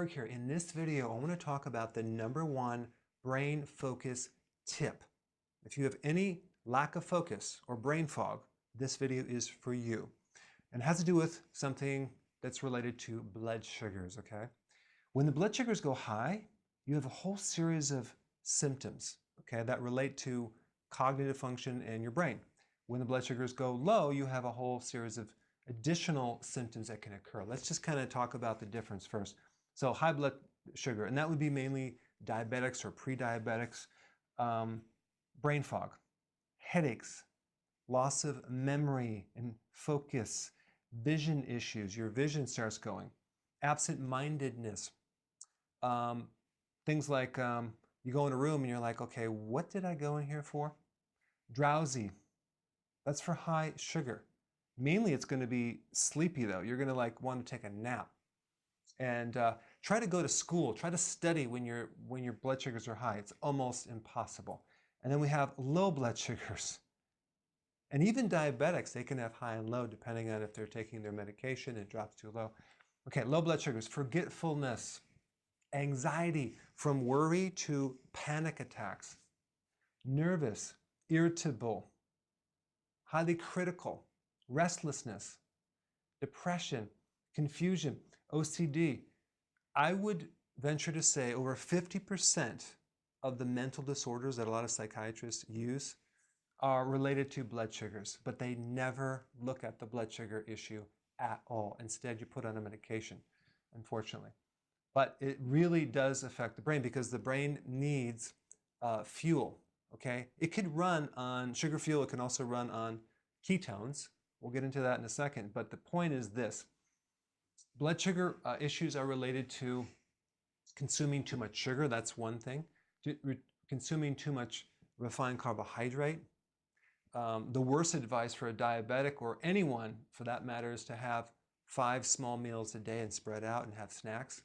Here in this video, I want to talk about the #1 brain focus tip. If you have any lack of focus or brain fog, this video is for you. And it has to do with something that's related to blood sugars, okay? When the blood sugars go high, you have a whole series of symptoms, okay, that relate to cognitive function in your brain. When the blood sugars go low, you have a whole series of additional symptoms that can occur. Let's just kind of talk about the difference first. So high blood sugar, and that would be mainly diabetics or pre-diabetics, brain fog, headaches, loss of memory and focus, vision issues, your vision starts going, absent-mindedness, things like you go in a room and you're like, okay, what did I go in here for? Drowsy, that's for high sugar. Mainly it's going to be sleepy though. You're going to like want to take a nap. And try to go to school, try to study when your blood sugars are high. It's almost impossible. And then we have low blood sugars. And even diabetics, they can have high and low depending on if they're taking their medication, it drops too low. Okay, low blood sugars, forgetfulness, anxiety from worry to panic attacks, nervous, irritable, highly critical, restlessness, depression, confusion, OCD. I would venture to say over 50% of the mental disorders that a lot of psychiatrists use are related to blood sugars, but they never look at the blood sugar issue at all. Instead, you put on a medication, unfortunately. But it really does affect the brain because the brain needs fuel, okay? It could run on sugar fuel. It can also run on ketones. We'll get into that in a second. But the point is this. Blood sugar issues are related to consuming too much sugar. That's one thing. Consuming too much refined carbohydrate. The worst advice for a diabetic or anyone for that matter is to have 5 small meals a day and spread out and have snacks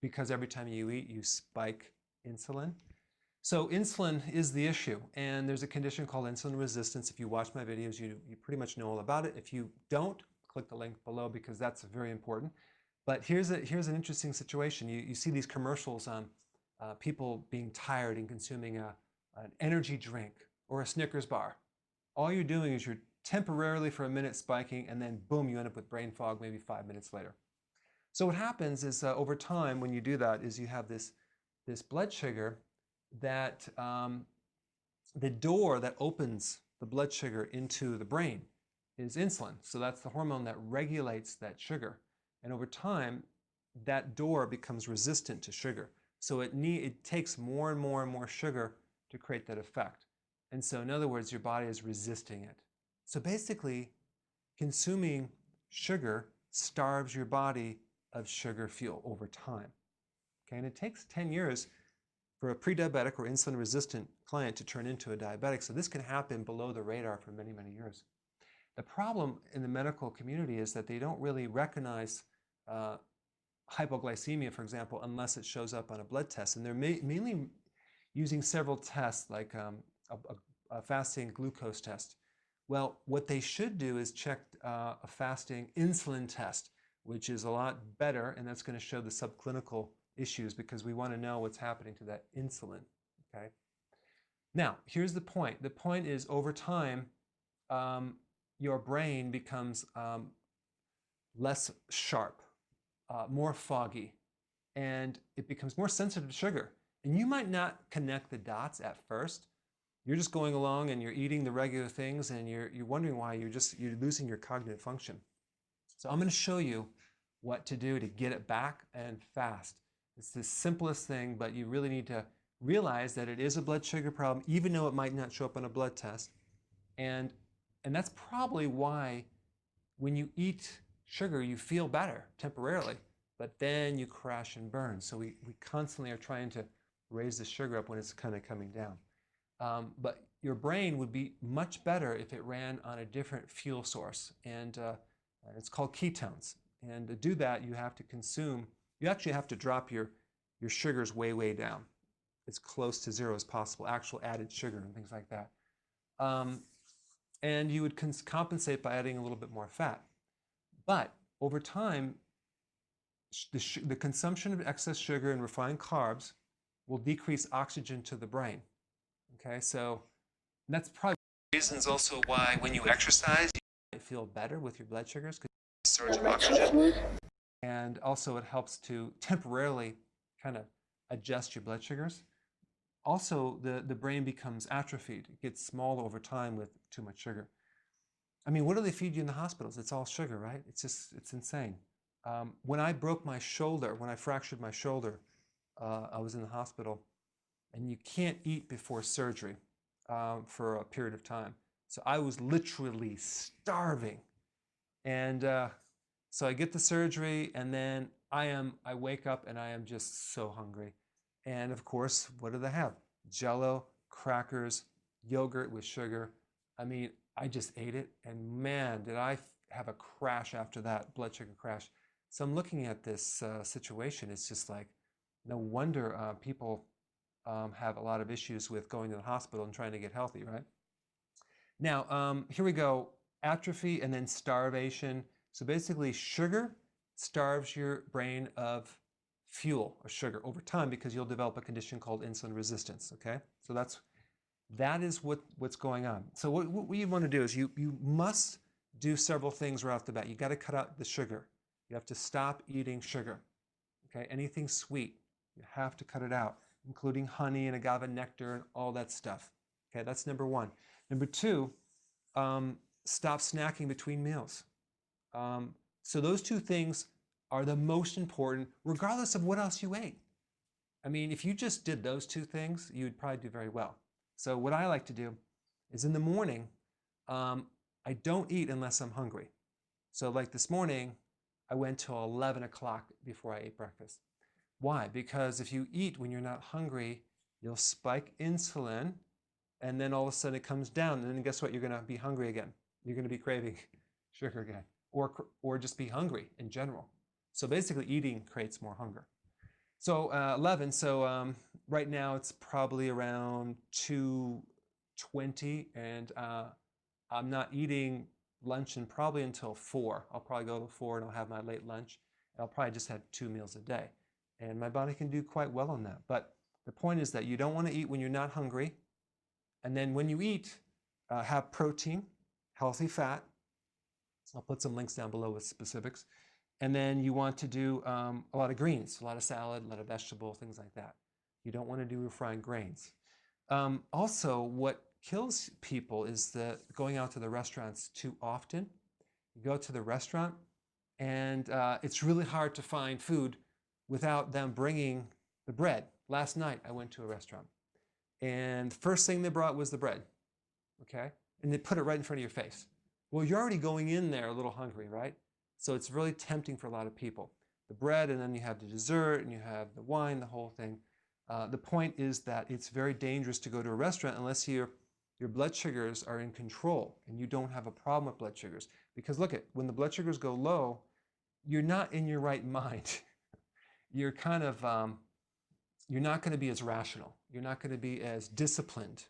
because every time you eat, you spike insulin. So insulin is the issue, and there's a condition called insulin resistance. If you watch my videos, you pretty much know all about it. If you don't, click the link below because that's very important. But here's an interesting situation. You see these commercials on people being tired and consuming an energy drink or a Snickers bar. All you're doing is you're temporarily for a minute spiking, and then boom, you end up with brain fog maybe 5 minutes later. So what happens is over time when you do that is you have this blood sugar that the door that opens the blood sugar into the brain is insulin. So that's the hormone that regulates that sugar. And over time, that door becomes resistant to sugar. So it takes more and more and more sugar to create that effect. And so in other words, your body is resisting it. So basically, consuming sugar starves your body of sugar fuel over time. Okay, and it takes 10 years for a pre-diabetic or insulin-resistant client to turn into a diabetic. So this can happen below the radar for many, many years. The problem in the medical community is that they don't really recognize hypoglycemia, for example, unless it shows up on a blood test. And they're mainly using several tests like a fasting glucose test. Well, what they should do is check a fasting insulin test, which is a lot better, and that's going to show the subclinical issues because we want to know what's happening to that insulin, okay? Now, here's the point. The point is over time, your brain becomes less sharp, more foggy, and it becomes more sensitive to sugar. And you might not connect the dots at first. You're just going along and you're eating the regular things and you're wondering why you're losing your cognitive function. So I'm going to show you what to do to get it back and fast. It's the simplest thing, but you really need to realize that it is a blood sugar problem, even though it might not show up on a blood test. And that's probably why when you eat sugar, you feel better temporarily, but then you crash and burn. So we constantly are trying to raise the sugar up when it's kind of coming down. But your brain would be much better if it ran on a different fuel source, and it's called ketones. And to do that, you have to consume, you actually have to drop your sugars way, way down, as close to zero as possible, actual added sugar and things like that. And you would compensate by adding a little bit more fat. But over time, The consumption of excess sugar and refined carbs will decrease oxygen to the brain. Okay, so that's probably reasons also why when you exercise, you might feel better with your blood sugars because surge of oxygen. And also it helps to temporarily kind of adjust your blood sugars. Also, the brain becomes atrophied. It gets smaller over time with too much sugar. I mean, what do they feed you in the hospitals? It's all sugar, right? It's insane. When I broke my shoulder, when I fractured my shoulder, I was in the hospital, and you can't eat before surgery for a period of time. So I was literally starving. And so I get the surgery, and then I wake up and I am just so hungry. And of course, what do they have? Jello, crackers, yogurt with sugar. I mean, I just ate it, and man, did I have a crash after that, blood sugar crash. So I'm looking at this situation. It's just like, no wonder people have a lot of issues with going to the hospital and trying to get healthy, right? Now, here we go. Atrophy and then starvation. So basically, sugar starves your brain of fuel or sugar over time because you'll develop a condition called insulin resistance, okay? So that is what's going on. So what you want to do is you must do several things right off the bat. You got to cut out the sugar. You have to stop eating sugar, okay? Anything sweet, you have to cut it out, including honey and agave nectar and all that stuff, okay? That's number one. Number two, stop snacking between meals. So those two things are the most important, regardless of what else you ate. I mean, if you just did those two things, you would probably do very well. So what I like to do is in the morning, I don't eat unless I'm hungry. So like this morning, I went till 11 o'clock before I ate breakfast. Why? Because if you eat when you're not hungry, you'll spike insulin, and then all of a sudden it comes down, and then guess what? You're going to be hungry again. You're going to be craving sugar again, or just be hungry in general. So basically, eating creates more hunger. So 11. So right now it's probably around 2:20, and I'm not eating lunch and probably until 4. I'll probably go to 4 and I'll have my late lunch. I'll probably just have 2 meals a day, and my body can do quite well on that. But the point is that you don't want to eat when you're not hungry, and then when you eat, have protein, healthy fat. I'll put some links down below with specifics. And then you want to do a lot of greens, a lot of salad, a lot of vegetable, things like that. You don't want to do refined grains. Also, what kills people is going out to the restaurants too often. You go to the restaurant, and it's really hard to find food without them bringing the bread. Last night, I went to a restaurant, and the first thing they brought was the bread, okay? And they put it right in front of your face. Well, you're already going in there a little hungry, right? So it's really tempting for a lot of people. The bread, and then you have the dessert, and you have the wine, the whole thing. The point is that it's very dangerous to go to a restaurant unless your blood sugars are in control and you don't have a problem with blood sugars. Because look when the blood sugars go low, you're not in your right mind. You're kind of, you're not going to be as rational. You're not going to be as disciplined.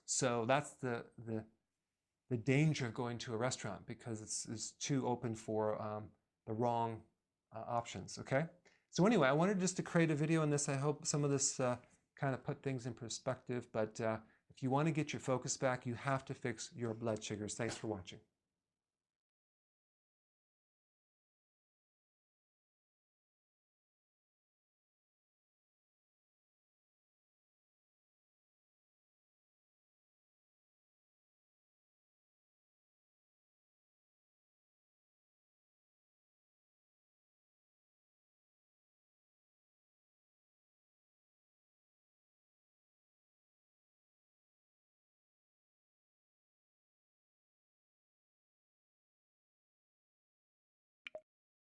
So that's the danger of going to a restaurant, because it's too open for the wrong options, okay? So anyway, I wanted just to create a video on this. I hope some of this kind of put things in perspective, but if you want to get your focus back, you have to fix your blood sugars. Thanks for watching.